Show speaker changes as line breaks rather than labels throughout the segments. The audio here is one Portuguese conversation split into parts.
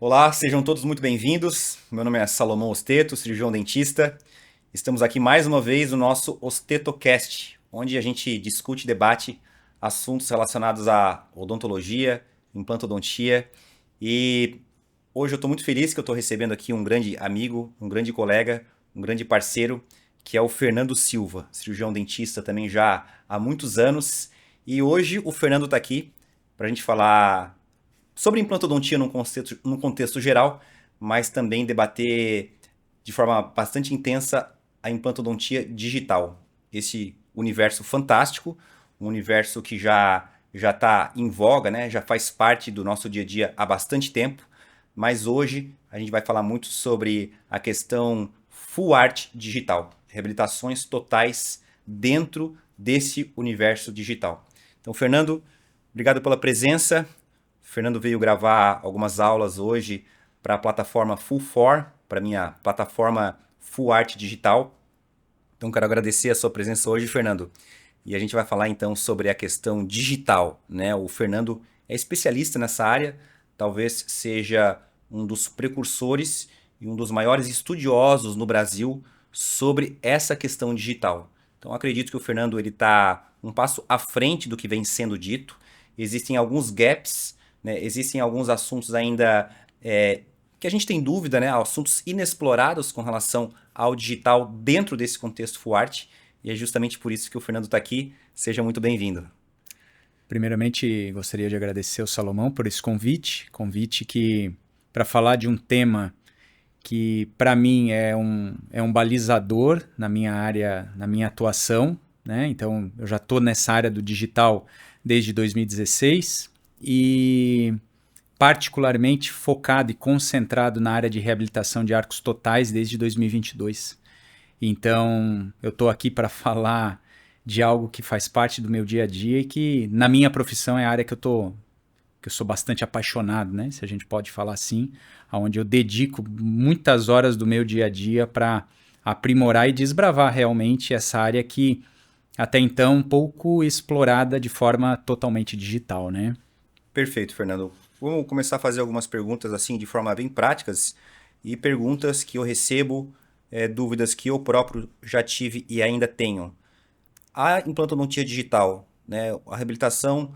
Olá, sejam todos muito bem-vindos. Meu nome é Salomão Osteto, cirurgião dentista. Estamos aqui mais uma vez no nosso OstetoCast, onde a gente discute e debate assuntos relacionados à odontologia, implantodontia. E hoje eu estou muito feliz que eu estou recebendo aqui um grande amigo, um grande colega, um grande parceiro, que é o Fernando Silva, cirurgião dentista também já há muitos anos. E hoje o Fernando está aqui para a gente falar sobre implantodontia num contexto geral, mas também debater de forma bastante intensa a implantodontia digital. Esse universo fantástico, um universo que já está em voga, né? Já faz parte do nosso dia a dia há bastante tempo, mas hoje a gente vai falar muito sobre a questão full art digital, reabilitações totais dentro desse universo digital. Então, Fernando, obrigado pela presença. O Fernando veio gravar algumas aulas hoje para a plataforma Full4, para minha plataforma Full Art Digital. Então quero agradecer a sua presença hoje, Fernando. E a gente vai falar então sobre a questão digital, né? O Fernando é especialista nessa área, talvez seja um dos precursores e um dos maiores estudiosos no Brasil sobre essa questão digital. Então acredito que o Fernando ele está um passo à frente do que vem sendo dito. Existem alguns gaps, né? Existem alguns assuntos ainda que a gente tem dúvida, né? Assuntos inexplorados com relação ao digital dentro desse contexto Full Art. E é justamente por isso que o Fernando está aqui. Seja muito bem-vindo.
Primeiramente, gostaria de agradecer ao Salomão por esse convite que para falar de um tema que para mim é um balizador na minha área, na minha atuação, né? Então, eu já estou nessa área do digital desde 2016 e particularmente focado e concentrado na área de reabilitação de arcos totais desde 2022. Então, eu estou aqui para falar de algo que faz parte do meu dia a dia e que, na minha profissão, é a área que eu sou bastante apaixonado, né? Se a gente pode falar assim, onde eu dedico muitas horas do meu dia a dia para aprimorar e desbravar realmente essa área que até então pouco explorada de forma totalmente digital, né?
Perfeito, Fernando. Vamos começar a fazer algumas perguntas assim de forma bem práticas e perguntas que eu recebo, dúvidas que eu próprio já tive e ainda tenho. A implantodontia digital, né, a reabilitação,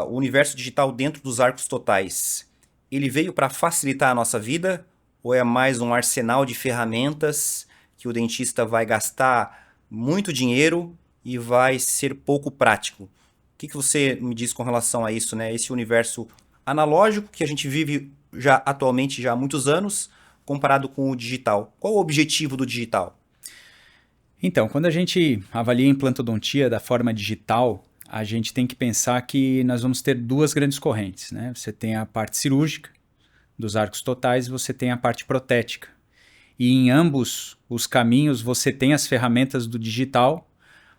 o universo digital dentro dos arcos totais, ele veio para facilitar a nossa vida ou é mais um arsenal de ferramentas que o dentista vai gastar muito dinheiro e vai ser pouco prático? O que você me diz com relação a isso, né? Esse universo analógico que a gente vive já atualmente já há muitos anos, comparado com o digital. Qual o objetivo do digital?
Então, quando a gente avalia a implantodontia da forma digital, a gente tem que pensar que nós vamos ter duas grandes correntes, né? Você tem a parte cirúrgica dos arcos totais e você tem a parte protética. E em ambos os caminhos você tem as ferramentas do digital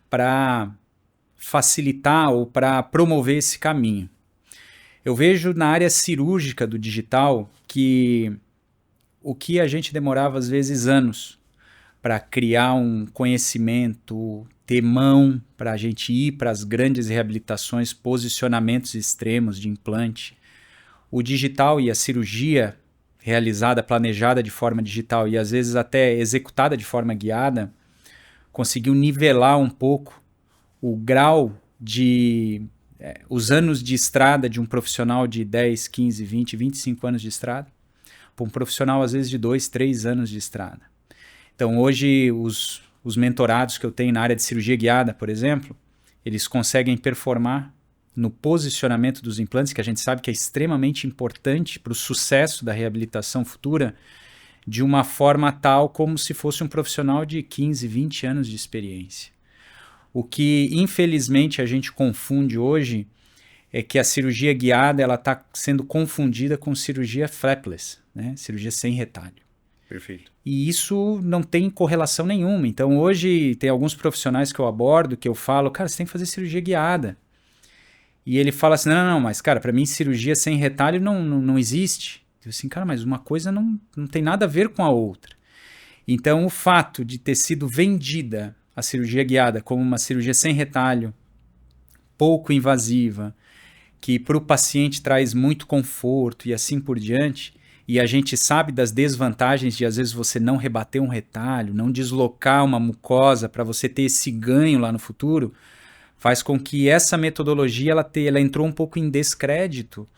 para facilitar ou para promover esse caminho. Eu vejo na área cirúrgica do digital que o que a gente demorava às vezes anos para criar um conhecimento, ter mão para a gente ir para as grandes reabilitações, posicionamentos extremos de implante. O digital e a cirurgia realizada, planejada de forma digital e às vezes até executada de forma guiada, conseguiu nivelar um pouco o grau de os anos de estrada de um profissional de 10, 15, 20, 25 anos de estrada para um profissional às vezes de 2, 3 anos de estrada. Então, hoje, os mentorados que eu tenho na área de cirurgia guiada, por exemplo, eles conseguem performar no posicionamento dos implantes, que a gente sabe que é extremamente importante para o sucesso da reabilitação futura, de uma forma tal como se fosse um profissional de 15, 20 anos de experiência. O que, infelizmente, a gente confunde hoje é que a cirurgia guiada está sendo confundida com cirurgia flapless, né? Cirurgia sem retalho.
Perfeito.
E isso não tem correlação nenhuma. Então, hoje, tem alguns profissionais que eu abordo que eu falo, cara, você tem que fazer cirurgia guiada. E ele fala assim, não, mas, cara, para mim, cirurgia sem retalho não existe. Eu assim, cara, mas uma coisa não tem nada a ver com a outra. Então, o fato de ter sido vendida a cirurgia guiada como uma cirurgia sem retalho, pouco invasiva, que para o paciente traz muito conforto e assim por diante, e a gente sabe das desvantagens de às vezes você não rebater um retalho, não deslocar uma mucosa para você ter esse ganho lá no futuro, faz com que essa metodologia ela entrou um pouco em descrédito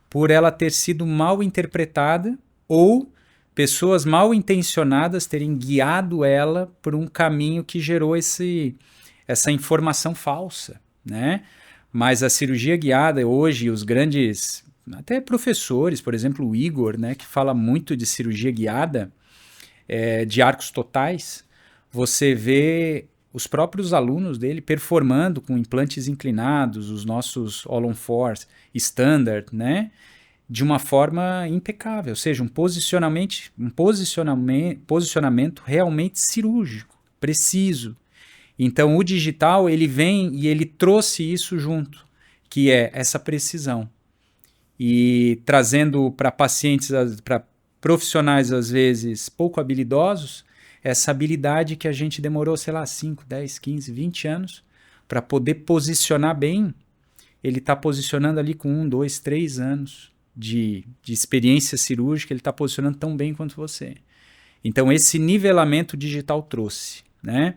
por ela ter sido mal interpretada ou pessoas mal intencionadas terem guiado ela por um caminho que gerou essa informação falsa, né? Mas a cirurgia guiada hoje, os grandes, até professores, por exemplo, o Igor, né, que fala muito de cirurgia guiada, de arcos totais, você vê os próprios alunos dele performando com implantes inclinados, os nossos All-on-4 standard, né, de uma forma impecável, ou seja, um posicionamento realmente cirúrgico, preciso. Então o digital ele vem e ele trouxe isso junto, que é essa precisão. E trazendo para pacientes, para profissionais às vezes pouco habilidosos, essa habilidade que a gente demorou, sei lá, 5, 10, 15, 20 anos para poder posicionar bem, ele está posicionando ali com 1, 2, 3 anos de experiência cirúrgica, ele está posicionando tão bem quanto você. Então esse nivelamento digital trouxe, né?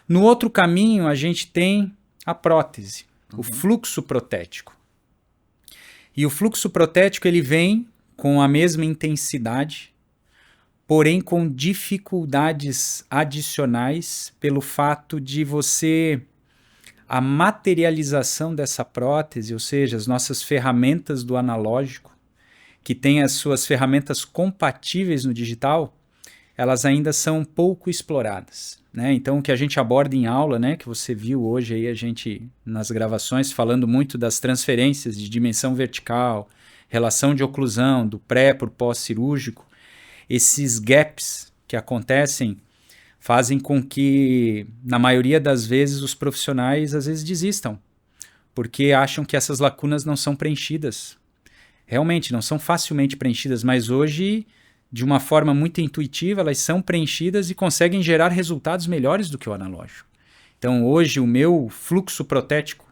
No outro caminho, a gente tem a prótese, o fluxo protético. E o fluxo protético ele vem com a mesma intensidade, porém com dificuldades adicionais pelo fato de a materialização dessa prótese, ou seja, as nossas ferramentas do analógico, que tem as suas ferramentas compatíveis no digital, elas ainda são pouco exploradas, né? Então, o que a gente aborda em aula, né, que você viu hoje aí a gente nas gravações falando muito das transferências de dimensão vertical, relação de oclusão, do pré por pós-cirúrgico, esses gaps que acontecem fazem com que, na maioria das vezes, os profissionais às vezes desistam, porque acham que essas lacunas não são preenchidas. Realmente, não são facilmente preenchidas, mas hoje, de uma forma muito intuitiva, elas são preenchidas e conseguem gerar resultados melhores do que o analógico. Então, hoje, o meu fluxo protético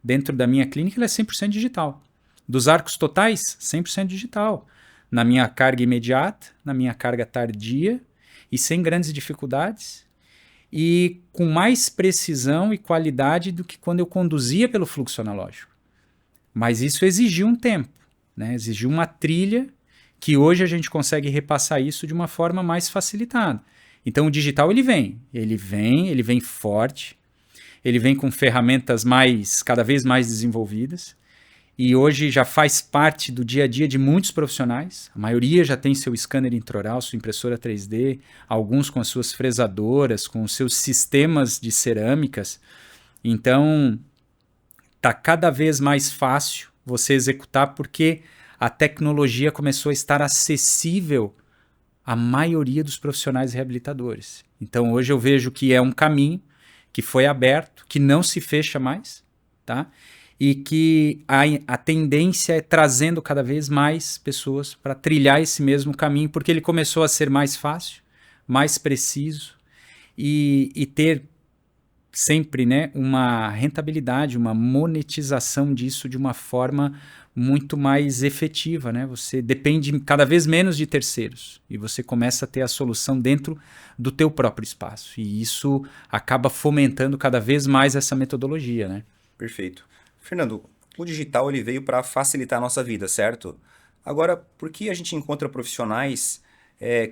dentro da minha clínica ele é 100% digital. Dos arcos totais, 100% digital. Na minha carga imediata, na minha carga tardia, e sem grandes dificuldades, e com mais precisão e qualidade do que quando eu conduzia pelo fluxo analógico. Mas isso exigiu um tempo, né? Exigiu uma trilha que hoje a gente consegue repassar isso de uma forma mais facilitada. Então o digital ele vem forte, ele vem com ferramentas cada vez mais desenvolvidas, e hoje já faz parte do dia a dia de muitos profissionais. A maioria já tem seu scanner intraoral, sua impressora 3D, alguns com as suas fresadoras, com os seus sistemas de cerâmicas. Então, está cada vez mais fácil você executar porque a tecnologia começou a estar acessível à maioria dos profissionais reabilitadores. Então, hoje eu vejo que é um caminho que foi aberto, que não se fecha mais, tá? E que a tendência é trazendo cada vez mais pessoas para trilhar esse mesmo caminho, porque ele começou a ser mais fácil, mais preciso e ter sempre, né, uma rentabilidade, uma monetização disso de uma forma muito mais efetiva, né? Você depende cada vez menos de terceiros e você começa a ter a solução dentro do teu próprio espaço. E isso acaba fomentando cada vez mais essa metodologia, né?
Perfeito. Fernando, o digital ele veio para facilitar a nossa vida, certo? Agora, por que a gente encontra profissionais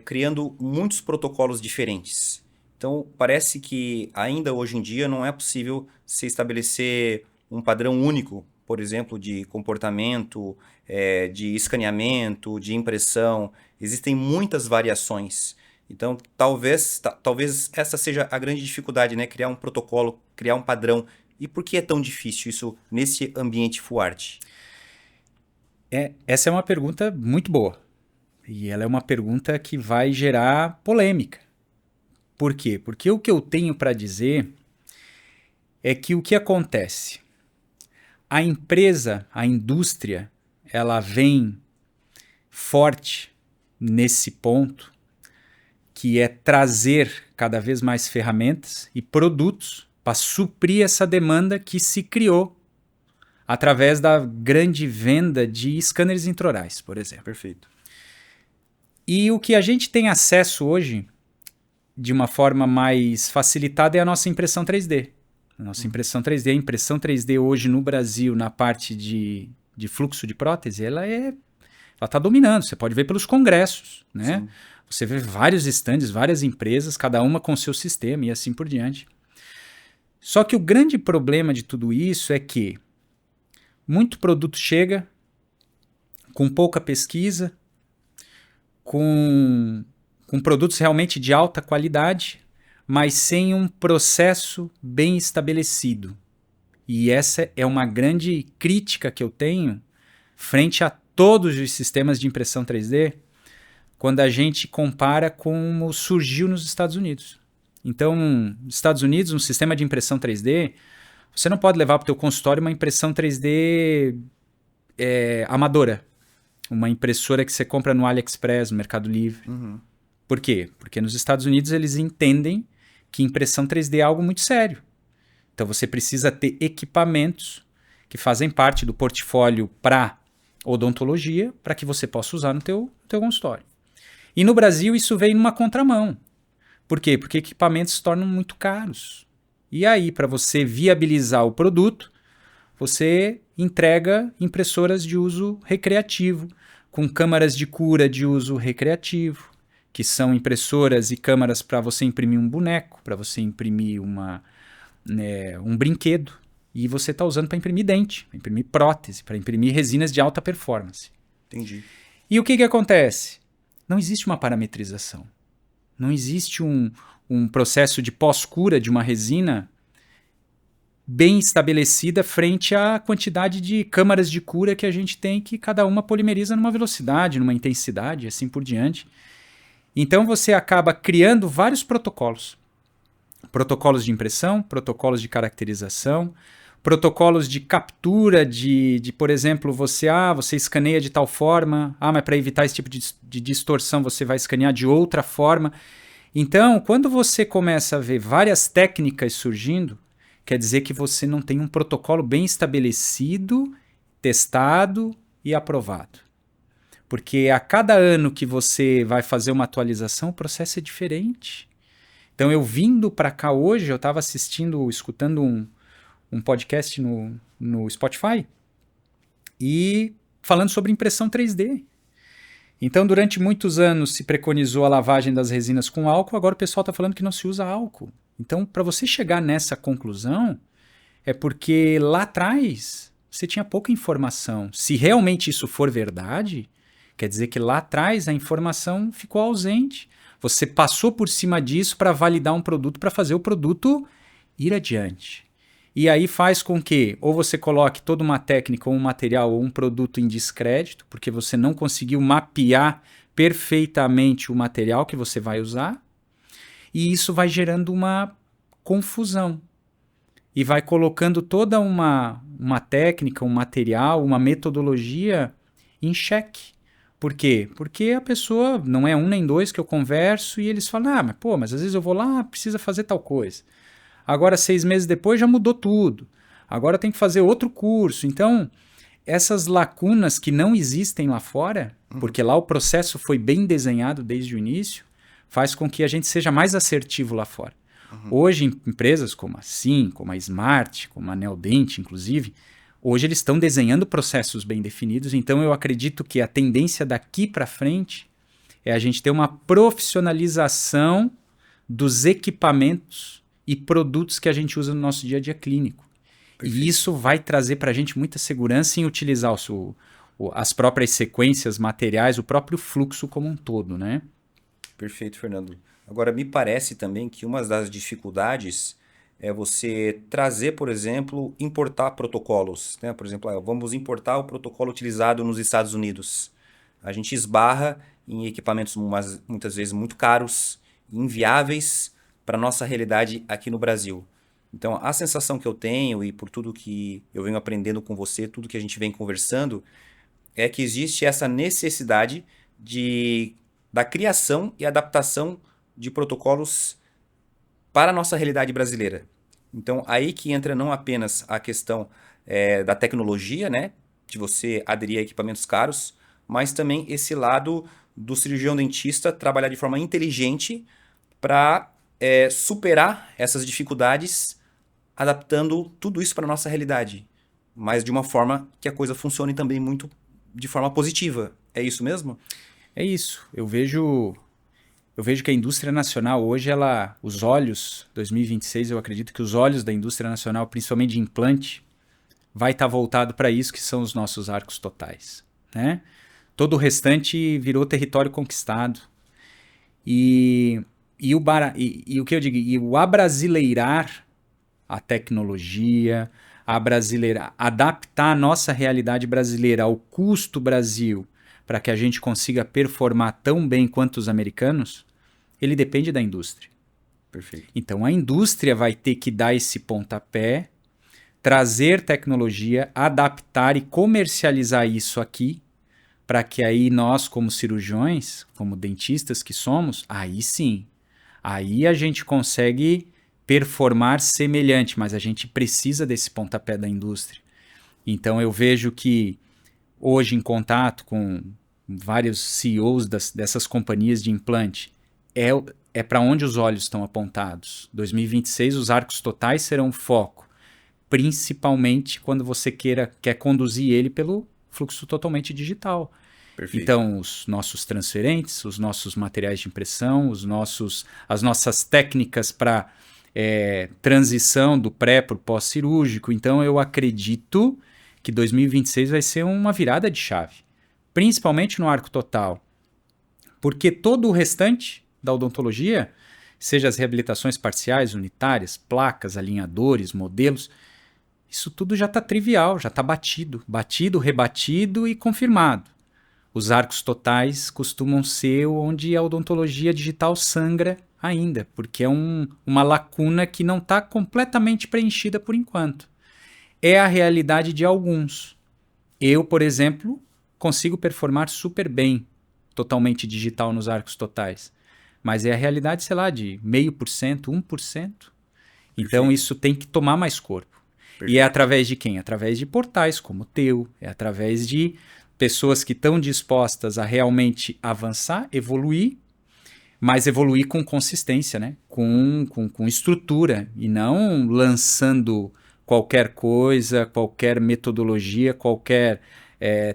criando muitos protocolos diferentes? Então, parece que ainda hoje em dia não é possível se estabelecer um padrão único, por exemplo, de comportamento, de escaneamento, de impressão. Existem muitas variações. Então, talvez essa seja a grande dificuldade, né? Criar um protocolo, criar um padrão. E por que é tão difícil isso nesse ambiente full art?
Essa é uma pergunta muito boa. E ela é uma pergunta que vai gerar polêmica. Por quê? Porque o que eu tenho para dizer é que o que acontece? A empresa, a indústria, ela vem forte nesse ponto, que é trazer cada vez mais ferramentas e produtos para suprir essa demanda que se criou através da grande venda de scanners intraorais, por exemplo.
Perfeito.
E o que a gente tem acesso hoje, de uma forma mais facilitada, é a nossa impressão 3D. A nossa impressão 3D, a impressão 3D hoje no Brasil, na parte de fluxo de prótese, ela está dominando. Você pode ver pelos congressos, né?
Sim.
Você vê vários estandes, várias empresas, cada uma com seu sistema e assim por diante. Só que o grande problema de tudo isso é que muito produto chega com pouca pesquisa, com produtos realmente de alta qualidade, mas sem um processo bem estabelecido. E essa é uma grande crítica que eu tenho frente a todos os sistemas de impressão 3D, quando a gente compara como surgiu nos Estados Unidos. Então, nos Estados Unidos, um sistema de impressão 3D, você não pode levar para o teu consultório uma impressão 3D amadora. Uma impressora que você compra no AliExpress, no Mercado Livre.
Uhum.
Por quê? Porque nos Estados Unidos eles entendem que impressão 3D é algo muito sério. Então você precisa ter equipamentos que fazem parte do portfólio para odontologia, para que você possa usar no teu consultório. E no Brasil isso vem numa contramão. Por quê? Porque equipamentos se tornam muito caros. E aí, para você viabilizar o produto, você entrega impressoras de uso recreativo, com câmaras de cura de uso recreativo, que são impressoras e câmaras para você imprimir um boneco, para você imprimir um brinquedo, e você está usando para imprimir dente, para imprimir prótese, para imprimir resinas de alta performance.
Entendi.
E o que acontece? Não existe uma parametrização. Não existe um processo de pós-cura de uma resina bem estabelecida frente à quantidade de câmaras de cura que a gente tem, que cada uma polimeriza numa velocidade, numa intensidade, e assim por diante. Então você acaba criando vários protocolos. Protocolos de impressão, protocolos de caracterização, protocolos de captura por exemplo, você escaneia de tal forma, mas para evitar esse tipo de distorção você vai escanear de outra forma. Então, quando você começa a ver várias técnicas surgindo, quer dizer que você não tem um protocolo bem estabelecido, testado e aprovado. Porque a cada ano que você vai fazer uma atualização, o processo é diferente. Então, eu vindo para cá hoje, eu estava escutando um podcast no Spotify e falando sobre impressão 3D. Então, durante muitos anos se preconizou a lavagem das resinas com álcool, agora o pessoal está falando que não se usa álcool. Então, para você chegar nessa conclusão, é porque lá atrás você tinha pouca informação. Se realmente isso for verdade, quer dizer que lá atrás a informação ficou ausente. Você passou por cima disso para validar um produto, para fazer o produto ir adiante. E aí faz com que ou você coloque toda uma técnica, ou um material, ou um produto em descrédito, porque você não conseguiu mapear perfeitamente o material que você vai usar, e isso vai gerando uma confusão. E vai colocando toda uma técnica, um material, uma metodologia em xeque. Por quê? Porque a pessoa, não é um nem dois que eu converso, e eles falam, mas às vezes eu vou lá, precisa fazer tal coisa. Agora, 6 meses depois, já mudou tudo. Agora tem que fazer outro curso. Então, essas lacunas que não existem lá fora, porque lá o processo foi bem desenhado desde o início, faz com que a gente seja mais assertivo lá fora. Hoje, empresas como a Sim, como a Smart, como a Neodent, inclusive, hoje eles estão desenhando processos bem definidos. Então, eu acredito que a tendência daqui para frente é a gente ter uma profissionalização dos equipamentos e produtos que a gente usa no nosso dia a dia clínico. Perfeito. E isso vai trazer para a gente muita segurança em utilizar as próprias sequências materiais, o próprio fluxo como um todo, né?
Perfeito, Fernando. Agora, me parece também que uma das dificuldades é você trazer, por exemplo, importar protocolos, né? Por exemplo, vamos importar o protocolo utilizado nos Estados Unidos. A gente esbarra em equipamentos muitas vezes muito caros, inviáveis para a nossa realidade aqui no Brasil. Então, a sensação que eu tenho, e por tudo que eu venho aprendendo com você, tudo que a gente vem conversando, é que existe essa necessidade da criação e adaptação de protocolos para a nossa realidade brasileira. Então, aí que entra não apenas a questão da tecnologia, né, de você aderir a equipamentos caros, mas também esse lado do cirurgião dentista trabalhar de forma inteligente para superar essas dificuldades, adaptando tudo isso para a nossa realidade, mas de uma forma que a coisa funcione também muito de forma positiva. É isso mesmo?
É isso. Eu vejo que a indústria nacional hoje, os olhos, 2026, eu acredito que os olhos da indústria nacional, principalmente de implante, vai estar voltado para isso que são os nossos arcos totais, né? Todo o restante virou território conquistado. E o que eu digo, e o abrasileirar a tecnologia, adaptar a nossa realidade brasileira ao custo Brasil para que a gente consiga performar tão bem quanto os americanos, ele depende da indústria.
Perfeito.
Então a indústria vai ter que dar esse pontapé, trazer tecnologia, adaptar e comercializar isso aqui, para que aí nós, como cirurgiões, como dentistas que somos, aí sim, aí a gente consegue performar semelhante, mas a gente precisa desse pontapé da indústria. Então eu vejo que hoje, em contato com vários CEOs dessas companhias de implante, é para onde os olhos estão apontados. 2026, os arcos totais serão foco, principalmente quando você quer conduzir ele pelo fluxo totalmente digital.
Perfeito.
Então, os nossos transferentes, os nossos materiais de impressão, as nossas técnicas para transição do pré para o pós-cirúrgico. Então, eu acredito que 2026 vai ser uma virada de chave, principalmente no arco total, porque todo o restante da odontologia, seja as reabilitações parciais, unitárias, placas, alinhadores, modelos, isso tudo já está trivial, já está batido, rebatido e confirmado. Os arcos totais costumam ser onde a odontologia digital sangra ainda, porque é uma lacuna que não está completamente preenchida por enquanto. É a realidade de alguns. Eu, por exemplo, consigo performar super bem totalmente digital nos arcos totais, mas é a realidade, sei lá, de 0,5%, 1%. Então
Perfeito.
isso tem que tomar mais corpo.
Perfeito.
E é através de quem? Através de portais como o teu, é através de pessoas que estão dispostas a realmente avançar, evoluir, mas evoluir com consistência, né? Com estrutura, e não lançando qualquer coisa, qualquer metodologia, qualquer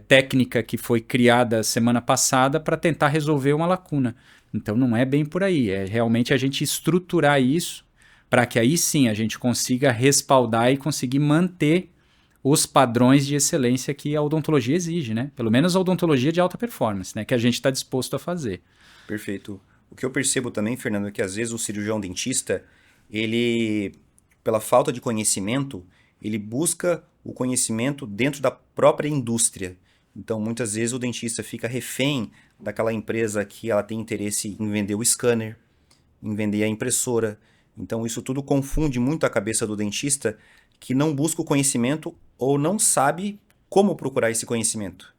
técnica que foi criada semana passada para tentar resolver uma lacuna. Então não é bem por aí, é realmente a gente estruturar isso para que aí sim a gente consiga respaldar e conseguir manter os padrões de excelência que a odontologia exige, né? Pelo menos a odontologia de alta performance, né? Que a gente está disposto a fazer.
Perfeito. O que eu percebo também, Fernando, é que às vezes o cirurgião dentista, ele, pela falta de conhecimento, ele busca o conhecimento dentro da própria indústria. Então, muitas vezes o dentista fica refém daquela empresa que ela tem interesse em vender o scanner, em vender a impressora. Então, isso tudo confunde muito a cabeça do dentista, que não busca o conhecimento ou não sabe como procurar esse conhecimento.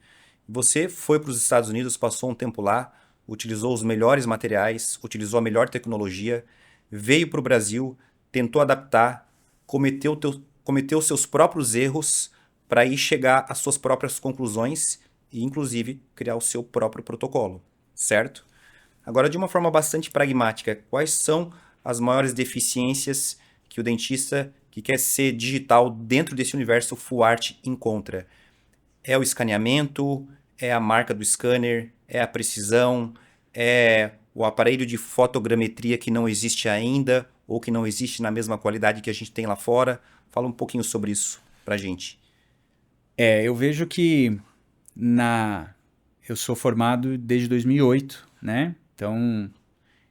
Você foi para os Estados Unidos, passou um tempo lá, utilizou os melhores materiais, utilizou a melhor tecnologia, veio para o Brasil, tentou adaptar, cometeu seus próprios erros para ir chegar às suas próprias conclusões e, inclusive, criar o seu próprio protocolo, certo? Agora, de uma forma bastante pragmática, quais são as maiores deficiências que o dentista que quer ser digital dentro desse universo Full Art encontra? É o escaneamento, é a marca do scanner, é a precisão, é o aparelho de fotogrametria que não existe ainda ou que não existe na mesma qualidade que a gente tem lá fora. Fala um pouquinho sobre isso pra gente.
Eu vejo que eu sou formado desde 2008, né? Então,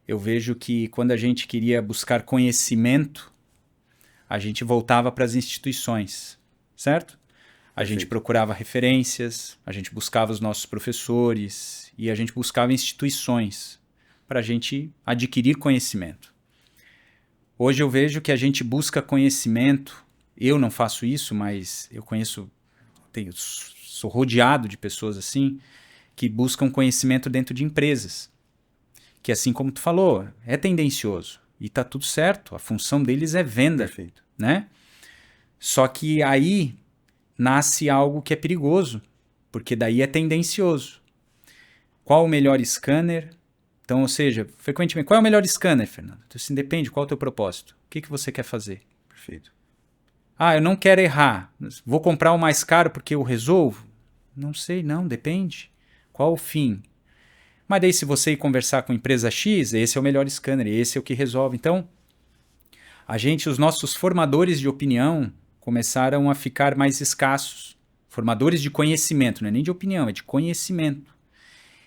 eu vejo que quando a gente queria buscar conhecimento, a gente voltava para as instituições, certo? A gente procurava referências, a gente buscava os nossos professores e a gente buscava instituições para a gente adquirir conhecimento. Hoje eu vejo que a gente busca conhecimento, eu não faço isso, mas eu conheço, sou rodeado de pessoas assim, que buscam conhecimento dentro de empresas, que assim como tu falou, é tendencioso e tá tudo certo, a função deles é venda,
Perfeito.
né? Só que aí nasce algo que é perigoso, porque daí é tendencioso. qual o melhor scanner. Então, ou seja, frequentemente, qual é o melhor scanner, Fernando? Então, assim, depende, qual é o teu propósito? O que você quer fazer?
Perfeito.
Ah, eu não quero errar. Vou comprar o mais caro porque eu resolvo? Não sei, não, depende. Qual o fim? Mas daí se você ir conversar com a empresa X, esse é o melhor scanner, esse é o que resolve. Então, os nossos formadores de opinião começaram a ficar mais escassos. Formadores de conhecimento, não é nem de opinião, é de conhecimento.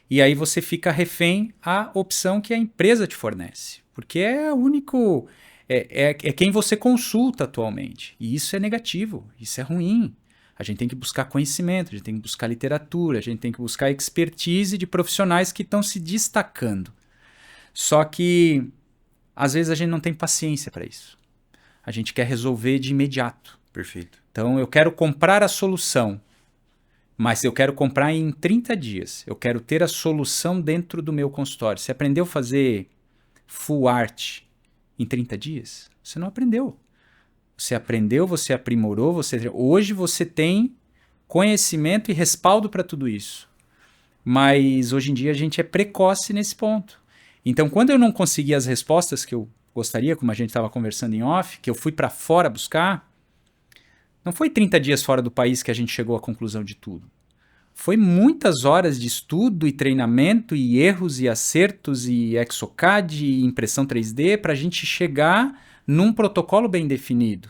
E aí você fica refém à opção que a empresa te fornece. Porque é o único. É quem você consulta atualmente. E isso é negativo, isso é ruim. A gente tem que buscar conhecimento, a gente tem que buscar literatura, a gente tem que buscar expertise de profissionais que estão se destacando. Só que, às vezes, a gente não tem paciência para isso. A gente quer resolver de imediato.
Perfeito.
Então, eu quero comprar a solução, mas eu quero comprar em 30 dias. Eu quero ter a solução dentro do meu consultório. Você aprendeu a fazer full art em 30 dias? Você não aprendeu. Você aprendeu, você aprimorou, hoje você tem conhecimento e respaldo para tudo isso. Mas hoje em dia a gente é precoce nesse ponto. Então, quando eu não consegui as respostas que eu gostaria, como a gente estava conversando em off, que eu fui para fora buscar, não foi 30 dias fora do país que a gente chegou à conclusão de tudo. Foi muitas horas de estudo e treinamento e erros e acertos e Exocad e impressão 3D para a gente chegar num protocolo bem definido.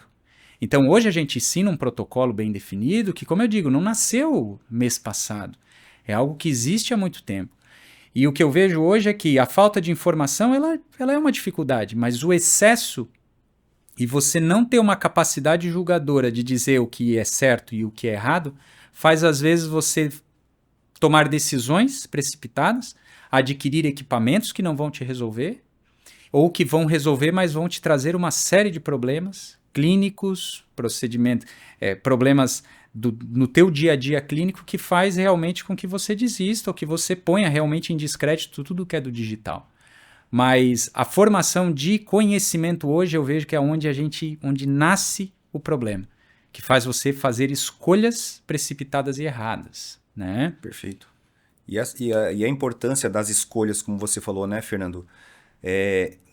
Então hoje a gente ensina um protocolo bem definido que, como eu digo, não nasceu mês passado. É algo que existe há muito tempo. E o que eu vejo hoje é que a falta de informação ela é uma dificuldade, mas o excesso e você não ter uma capacidade julgadora de dizer o que é certo e o que é errado faz às vezes você tomar decisões precipitadas, adquirir equipamentos que não vão te resolver ou que vão resolver, mas vão te trazer uma série de problemas clínicos, problemas no teu dia a dia clínico que faz realmente com que você desista ou que você ponha realmente em descrédito tudo que é do digital. Mas a formação de conhecimento hoje eu vejo que é onde nasce o problema, que faz você fazer escolhas precipitadas e erradas, né?
Perfeito. E a importância das escolhas, como você falou, né, Fernando?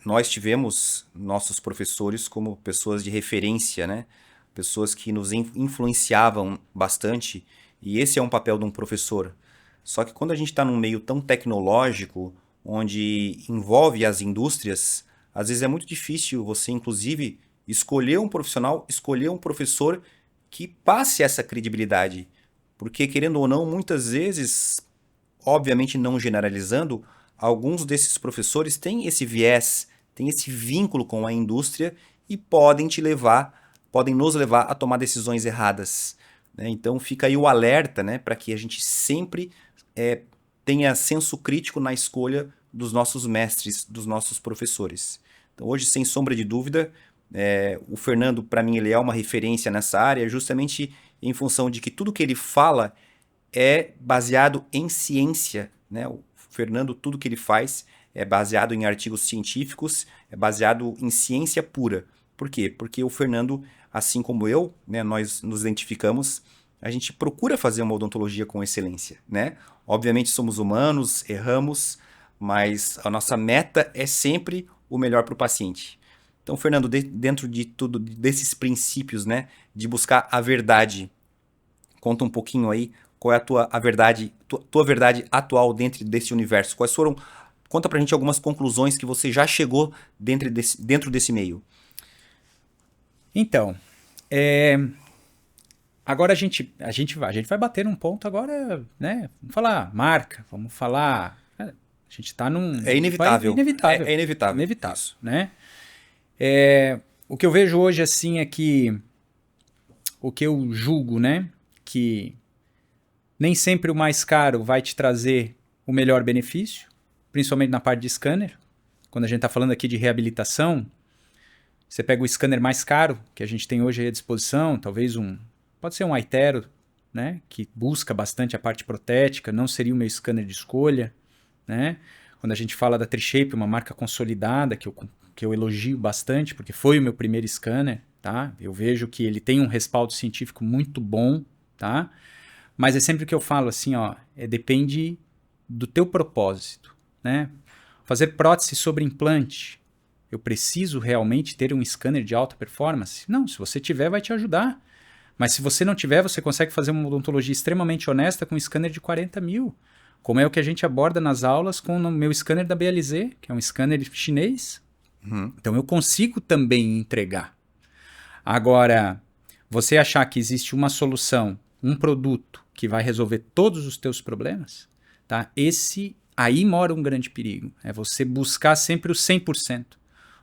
Nós tivemos nossos professores como pessoas de referência, né? Pessoas que nos influenciavam bastante, e esse é um papel de um professor. Só que quando a gente está num meio tão tecnológico, onde envolve as indústrias, às vezes é muito difícil você, inclusive, escolher um profissional, escolher um professor que passe essa credibilidade. Porque, querendo ou não, muitas vezes, obviamente não generalizando, alguns desses professores têm esse viés, têm esse vínculo com a indústria e podem nos levar a tomar decisões erradas, né? Então fica aí o alerta, né, para que a gente sempre tenha senso crítico na escolha dos nossos mestres, dos nossos professores. Então, hoje, sem sombra de dúvida, o Fernando, para mim, ele é uma referência nessa área, justamente em função de que tudo que ele fala é baseado em ciência, né? O Fernando, tudo que ele faz é baseado em artigos científicos, é baseado em ciência pura. Por quê? Porque o Fernando, assim como eu, né, nós nos identificamos, a gente procura fazer uma odontologia com excelência, né? Obviamente somos humanos, erramos, mas a nossa meta é sempre o melhor para o paciente. Então, Fernando, dentro de tudo, desses princípios, né, de buscar a verdade, conta um pouquinho aí qual é tua verdade atual dentro desse universo. Conta pra gente algumas conclusões que você já chegou dentro desse meio.
Então, agora a gente vai bater num ponto agora, né? Vamos falar marca, vamos falar. A gente está num.
É inevitável.
Inevitável.
É inevitável.
Inevitável,
Isso.
né? O que eu vejo hoje, assim, é que o que eu julgo, né? Que nem sempre o mais caro vai te trazer o melhor benefício, principalmente na parte de scanner. Quando a gente está falando aqui de reabilitação, você pega o scanner mais caro que a gente tem hoje à disposição, talvez pode ser um iTero, né, que busca bastante a parte protética, não seria o meu scanner de escolha, né? Quando a gente fala da Trishape, uma marca consolidada que eu elogio bastante, porque foi o meu primeiro scanner, tá? Eu vejo que ele tem um respaldo científico muito bom, tá? Mas é sempre o que eu falo assim, ó, depende do teu propósito, né? Fazer prótese sobre implante. Eu preciso realmente ter um scanner de alta performance? Não, se você tiver, vai te ajudar. Mas se você não tiver, você consegue fazer uma odontologia extremamente honesta com um scanner de 40 mil. Como é o que a gente aborda nas aulas com o meu scanner da BLZ, que é um scanner chinês. Então eu consigo também entregar. Agora, você achar que existe uma solução, um produto que vai resolver todos os teus problemas, tá? Aí mora um grande perigo. É você buscar sempre o 100%.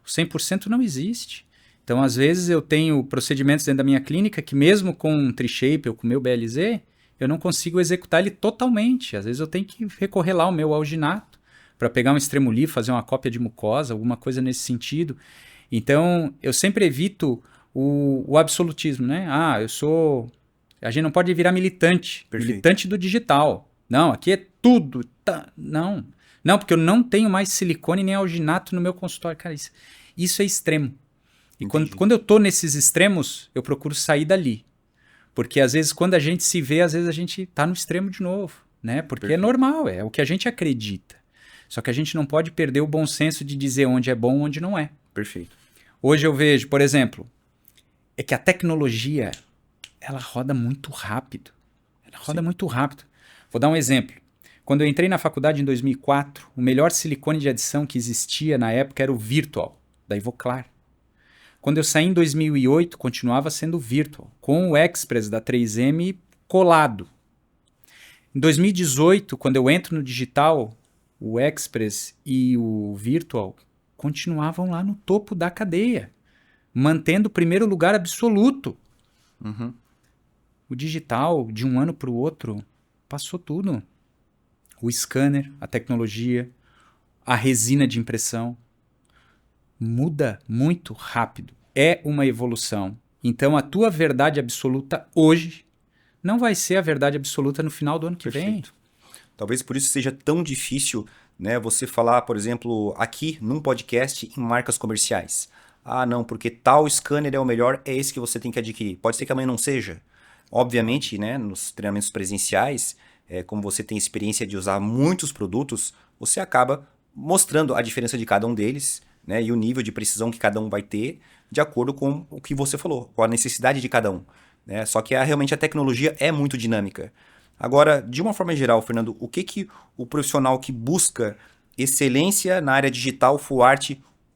O 100% não existe. Então, às vezes, eu tenho procedimentos dentro da minha clínica que mesmo com um Tri-Shape ou com o meu BLZ, eu não consigo executar ele totalmente. Às vezes eu tenho que recorrer lá ao meu alginato para pegar um extremolib, fazer uma cópia de mucosa, alguma coisa nesse sentido. Então, eu sempre evito o absolutismo, né? A gente não pode virar militante.
Perfeito.
Militante do digital. Não, aqui é tudo. Não. Não, porque eu não tenho mais silicone nem alginato no meu consultório. Cara, isso é extremo. E quando eu tô nesses extremos, eu procuro sair dali. Porque às vezes, quando a gente se vê, às vezes a gente tá no extremo de novo, né? Porque
Perfeito.
é normal, é o que a gente acredita. Só que a gente não pode perder o bom senso de dizer onde é bom e onde não é.
Perfeito.
Hoje eu vejo, por exemplo, é que a tecnologia, ela roda muito rápido. Muito rápido. Vou dar um exemplo. Quando eu entrei na faculdade em 2004, o melhor silicone de adição que existia na época era o Virtual, da Ivoclar. Quando eu saí em 2008, continuava sendo o Virtual, com o Express da 3M colado. Em 2018, quando eu entro no digital, o Express e o Virtual continuavam lá no topo da cadeia, mantendo o primeiro lugar absoluto. O digital, de um ano para o outro, passou tudo. O scanner, a tecnologia, a resina de impressão, muda muito rápido. É uma evolução. Então, a tua verdade absoluta hoje não vai ser a verdade absoluta no final do ano que vem.
Talvez por isso seja tão difícil, né, você falar, por exemplo, aqui num podcast em marcas comerciais. Ah, não, porque tal scanner é o melhor, é esse que você tem que adquirir. Pode ser que amanhã não seja. Obviamente, né, nos treinamentos presenciais, como você tem experiência de usar muitos produtos, você acaba mostrando a diferença de cada um deles, né, e o nível de precisão que cada um vai ter, de acordo com o que você falou, com a necessidade de cada um. Né? Só que realmente a tecnologia é muito dinâmica. Agora, de uma forma geral, Fernando, o que o profissional que busca excelência na área digital, full art,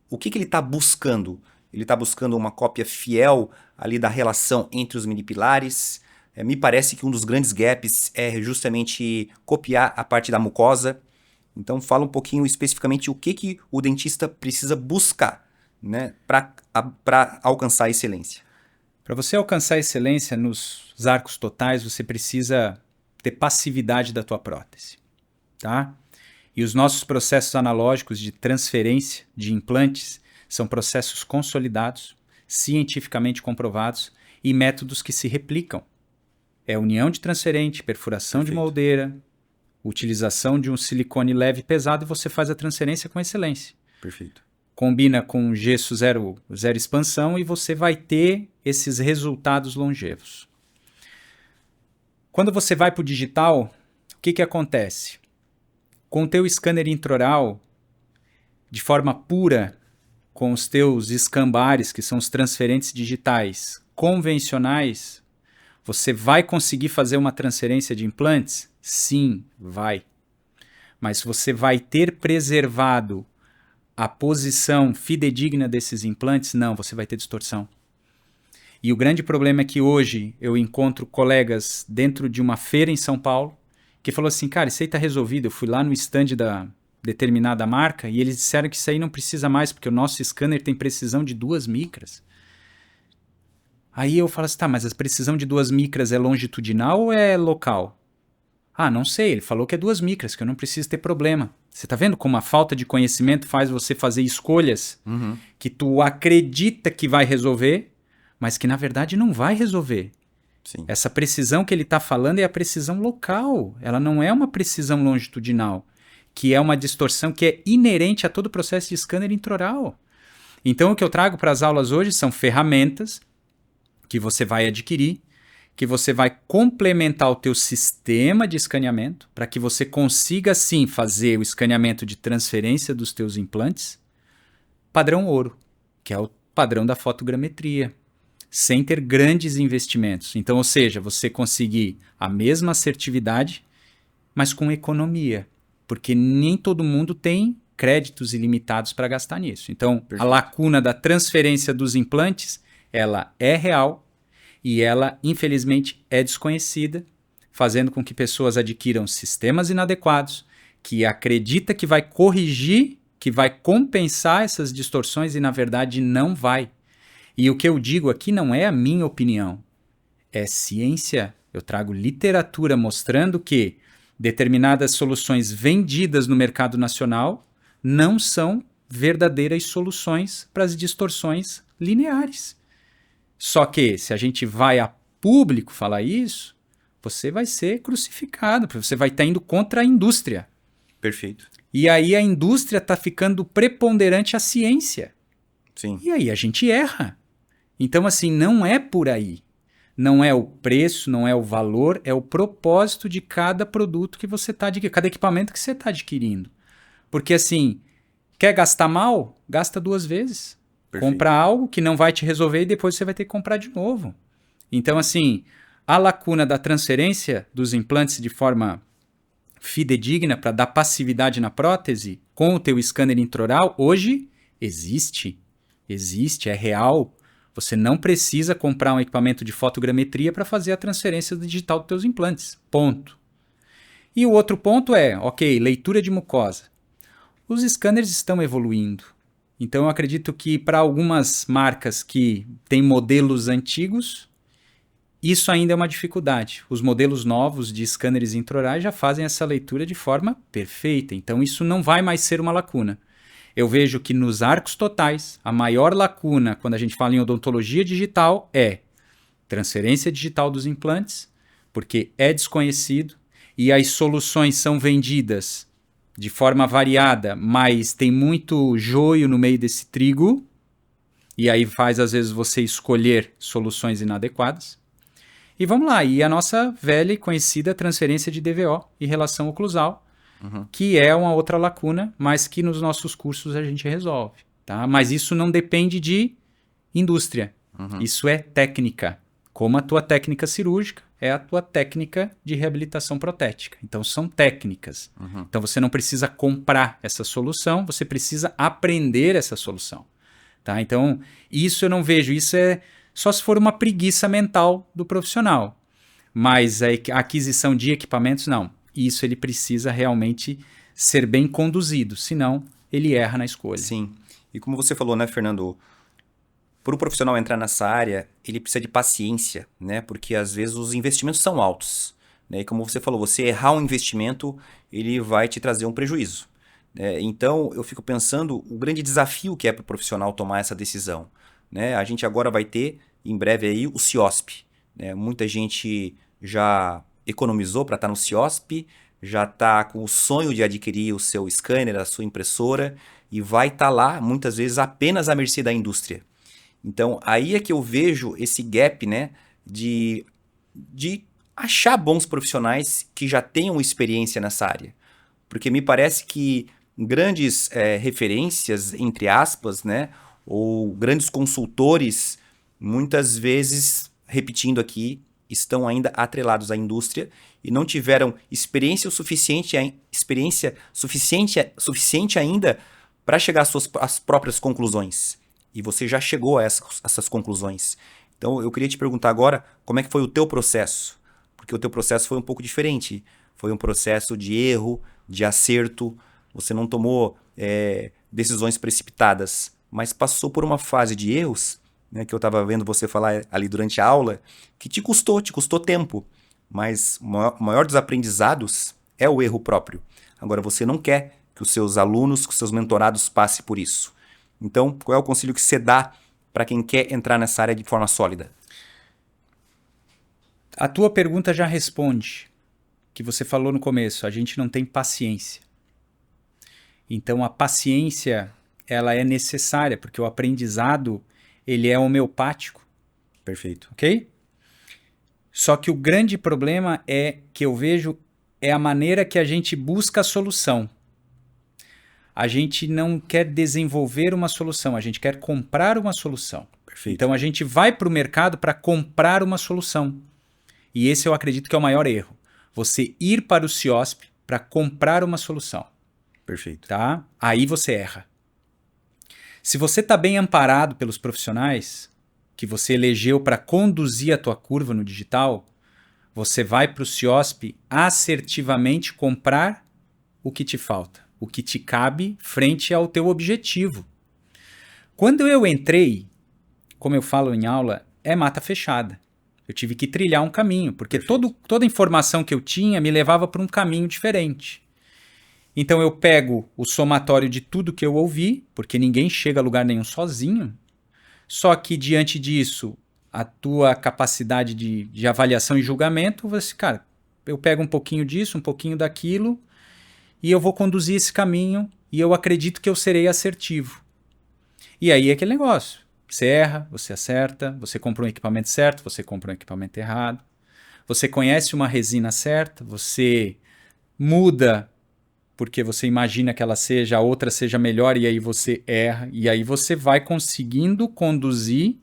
o que ele está buscando? Ele está buscando uma cópia fiel ali da relação entre os mini pilares. Me parece que um dos grandes gaps é justamente copiar a parte da mucosa. Então, fala um pouquinho especificamente o que o dentista precisa buscar, né, para alcançar a excelência.
Para você alcançar a excelência nos arcos totais, você precisa ter passividade da tua prótese, tá? E os nossos processos analógicos de transferência de implantes são processos consolidados, cientificamente comprovados e métodos que se replicam. É união de transferente, perfuração
Perfeito.
de moldeira, utilização de um silicone leve e pesado e você faz a transferência com excelência.
Perfeito.
Combina com gesso zero expansão e você vai ter esses resultados longevos. Quando você vai para o digital, o que acontece? Com o teu scanner intraoral, de forma pura, com os teus escambares, que são os transferentes digitais convencionais, você vai conseguir fazer uma transferência de implantes? Sim, vai. Mas você vai ter preservado a posição fidedigna desses implantes? Não, você vai ter distorção. E o grande problema é que hoje eu encontro colegas dentro de uma feira em São Paulo que falou assim, cara, isso aí tá resolvido. Eu fui lá no stand da determinada marca e eles disseram que isso aí não precisa mais porque o nosso scanner tem precisão de 2 micras. Aí eu falo assim, tá, mas a precisão de 2 micras é longitudinal ou é local? Ah, não sei, ele falou que é 2 micras, que eu não preciso ter problema. Você tá vendo como a falta de conhecimento faz você fazer escolhas que tu acredita que vai resolver, mas que na verdade não vai resolver.
Sim.
Essa precisão que ele está falando é a precisão local, ela não é uma precisão longitudinal, que é uma distorção que é inerente a todo o processo de scanner intraoral. Então o que eu trago para as aulas hoje são ferramentas que você vai adquirir, que você vai complementar o teu sistema de escaneamento para que você consiga, sim, fazer o escaneamento de transferência dos teus implantes padrão ouro, que é o padrão da fotogrametria, sem ter grandes investimentos. Então, ou seja, você conseguir a mesma assertividade, mas com economia, porque nem todo mundo tem créditos ilimitados para gastar nisso. Então,
Perfeito.
a lacuna da transferência dos implantes, ela é real e ela, infelizmente, é desconhecida, fazendo com que pessoas adquiram sistemas inadequados, que acredita que vai corrigir, que vai compensar essas distorções e, na verdade, não vai. E o que eu digo aqui não é a minha opinião, é ciência. Eu trago literatura mostrando que determinadas soluções vendidas no mercado nacional não são verdadeiras soluções para as distorções lineares. Só que, se a gente vai a público falar isso, você vai ser crucificado, porque você vai estar indo contra a indústria.
Perfeito.
E aí a indústria está ficando preponderante à ciência.
Sim.
E aí a gente erra. Então, assim, não é por aí. Não é o preço, não é o valor, é o propósito de cada produto que você está adquirindo, cada equipamento que você está adquirindo. Porque, assim, quer gastar mal? Gasta 2 vezes.
Perfeito.
Compra algo que não vai te resolver e depois você vai ter que comprar de novo. Então, assim, a lacuna da transferência dos implantes de forma fidedigna para dar passividade na prótese com o teu scanner intraoral, hoje existe. Existe, é real. Você não precisa comprar um equipamento de fotogrametria para fazer a transferência digital dos teus implantes. Ponto. E o outro ponto é, ok, leitura de mucosa. Os scanners estão evoluindo. Então eu acredito que para algumas marcas que têm modelos antigos, isso ainda é uma dificuldade. Os modelos novos de scanners intraorais já fazem essa leitura de forma perfeita. Então isso não vai mais ser uma lacuna. Eu vejo que nos arcos totais, a maior lacuna quando a gente fala em odontologia digital é transferência digital dos implantes, porque é desconhecido e as soluções são vendidas de forma variada, mas tem muito joio no meio desse trigo, e aí faz às vezes você escolher soluções inadequadas. E vamos lá, e a nossa velha e conhecida transferência de DVO e relação oclusal, que é uma outra lacuna, mas que nos nossos cursos a gente resolve. Tá? Mas isso não depende de indústria, isso é técnica. Como a tua técnica cirúrgica é a tua técnica de reabilitação protética. Então são técnicas. Então você não precisa comprar essa solução, você precisa aprender essa solução. Tá? Então isso eu não vejo, isso é só se for uma preguiça mental do profissional. Mas a aquisição de equipamentos, não. Isso ele precisa realmente ser bem conduzido, senão ele erra na escolha.
Sim. E como você falou, né, Fernando? Para o profissional entrar nessa área, ele precisa de paciência, né? Porque às vezes os investimentos são altos. Né? E como você falou, você errar um investimento, ele vai te trazer um prejuízo. Então, eu fico pensando o grande desafio que é para o profissional tomar essa decisão. Né? A gente agora vai ter, em breve, aí, o CIOSP. Né? Muita gente já economizou para estar no CIOSP, já está com o sonho de adquirir o seu scanner, a sua impressora, e vai estar lá, muitas vezes, apenas à mercê da indústria. Então, aí é que eu vejo esse gap, né, de achar bons profissionais que já tenham experiência nessa área. Porque me parece que grandes referências, entre aspas, né, ou grandes consultores, muitas vezes, repetindo aqui, estão ainda atrelados à indústria e não tiveram experiência suficiente ainda para chegar às próprias conclusões. E você já chegou a essas conclusões. Então, eu queria te perguntar agora, como é que foi o teu processo? Porque o teu processo foi um pouco diferente. Foi um processo de erro, de acerto. Você não tomou decisões precipitadas, mas passou por uma fase de erros, né, que eu estava vendo você falar ali durante a aula, que te custou tempo. Mas o maior dos aprendizados é o erro próprio. Agora, você não quer que os seus alunos, que os seus mentorados passem por isso. Então, qual é o conselho que você dá para quem quer entrar nessa área de forma sólida?
A tua pergunta já responde, que você falou no começo, a gente não tem paciência. Então, a paciência, ela é necessária, porque o aprendizado, ele é homeopático.
Perfeito.
Ok? Só que o grande problema que eu vejo é a maneira que a gente busca a solução. A gente não quer desenvolver uma solução, a gente quer comprar uma solução.
Perfeito.
Então a gente vai para o mercado para comprar uma solução. E esse eu acredito que é o maior erro. Você ir para o CIOSP para comprar uma solução.
Perfeito.
Tá? Aí você erra. Se você está bem amparado pelos profissionais que você elegeu para conduzir a tua curva no digital, você vai para o CIOSP assertivamente comprar o que te falta, o que te cabe frente ao teu objetivo. Quando eu entrei, como eu falo em aula, é mata fechada. Eu tive que trilhar um caminho, porque toda informação que eu tinha me levava para um caminho diferente. Então eu pego o somatório de tudo que eu ouvi, porque ninguém chega a lugar nenhum sozinho, só que diante disso, a tua capacidade de avaliação e julgamento, você, cara, eu pego um pouquinho disso, um pouquinho daquilo, e eu vou conduzir esse caminho, e eu acredito que eu serei assertivo. E aí é aquele negócio. Você erra, você acerta, você compra um equipamento certo, você compra um equipamento errado, você conhece uma resina certa, você muda porque você imagina que a outra seja melhor, e aí você erra, e aí você vai conseguindo conduzir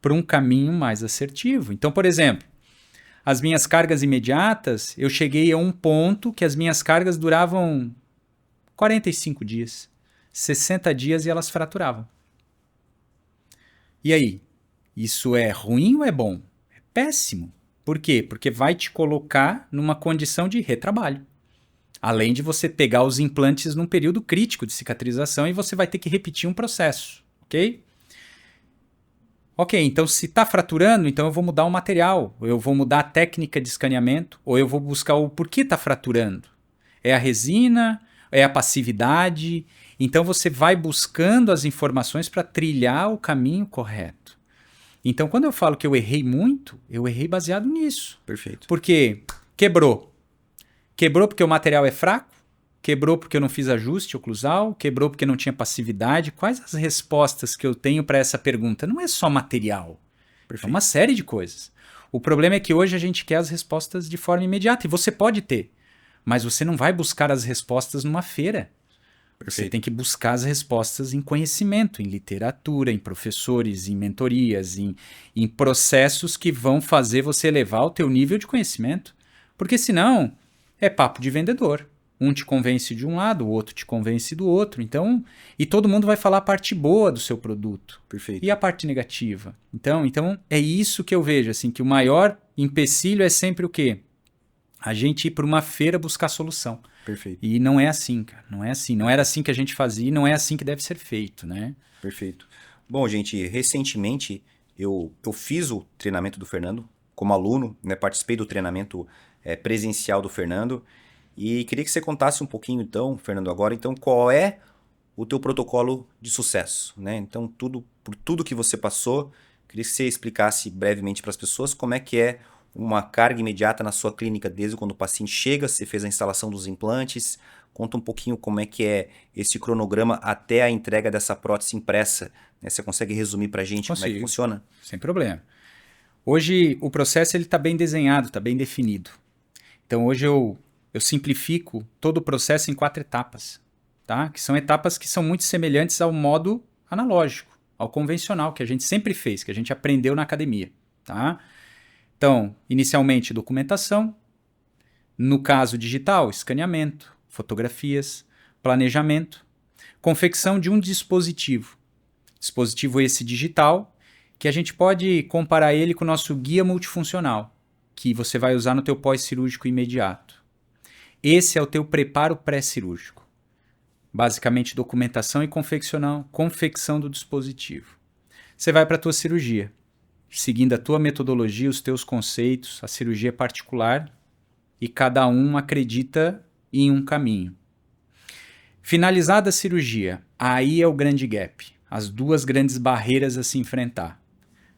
para um caminho mais assertivo. Então, por exemplo, as minhas cargas imediatas, eu cheguei a um ponto que as minhas cargas duravam 45 dias, 60 dias e elas fraturavam. E aí? Isso é ruim ou é bom? É péssimo. Por quê? Porque vai te colocar numa condição de retrabalho. Além de você pegar os implantes num período crítico de cicatrização e você vai ter que repetir um processo, ok? Ok, então se está fraturando, então eu vou mudar o material, eu vou mudar a técnica de escaneamento, ou eu vou buscar o porquê está fraturando. É a resina? É a passividade? Então você vai buscando as informações para trilhar o caminho correto. Então quando eu falo que eu errei muito, eu errei baseado nisso.
Perfeito.
Porque quebrou. Quebrou porque o material é fraco? Quebrou porque eu não fiz ajuste oclusal? Quebrou porque não tinha passividade? Quais as respostas que eu tenho para essa pergunta? Não é só material.
Perfeito.
É uma série de coisas. O problema é que hoje a gente quer as respostas de forma imediata. E você pode ter. Mas você não vai buscar as respostas numa feira.
Perfeito.
Você tem que buscar as respostas em conhecimento, em literatura, em professores, em mentorias, em processos que vão fazer você elevar o teu nível de conhecimento. Porque senão é papo de vendedor. Um te convence de um lado, o outro te convence do outro. Então, e todo mundo vai falar a parte boa do seu produto.
Perfeito.
E a parte negativa. Então é isso que eu vejo, assim, que o maior empecilho é sempre o quê? A gente ir para uma feira buscar solução.
Perfeito.
E não é assim, cara. Não é assim. Não era assim que a gente fazia e não é assim que deve ser feito, né?
Perfeito. Bom, gente, recentemente eu fiz o treinamento do Fernando como aluno, né? Participei do treinamento presencial do Fernando e queria que você contasse um pouquinho, então, Fernando, agora, então, qual é o teu protocolo de sucesso, né? Então, por tudo que você passou, queria que você explicasse brevemente para as pessoas como é que é uma carga imediata na sua clínica desde quando o paciente chega, você fez a instalação dos implantes, conta um pouquinho como é que é esse cronograma até a entrega dessa prótese impressa, né? Você consegue resumir para a gente como é que funciona?
Sem problema. Hoje o processo está bem desenhado, está bem definido. Então hoje eu simplifico todo o processo em 4 etapas, tá? Que são etapas que são muito semelhantes ao modo analógico, ao convencional, que a gente sempre fez, que a gente aprendeu na academia, tá? Então, inicialmente documentação, no caso digital, escaneamento, fotografias, planejamento, confecção de um dispositivo. Dispositivo esse digital, que a gente pode comparar ele com o nosso guia multifuncional, que você vai usar no teu pós-cirúrgico imediato. Esse é o teu preparo pré-cirúrgico. Basicamente, documentação e confecção do dispositivo. Você vai para a tua cirurgia, seguindo a tua metodologia, os teus conceitos, a cirurgia particular, e cada um acredita em um caminho. Finalizada a cirurgia, aí é o grande gap, as 2 grandes barreiras a se enfrentar.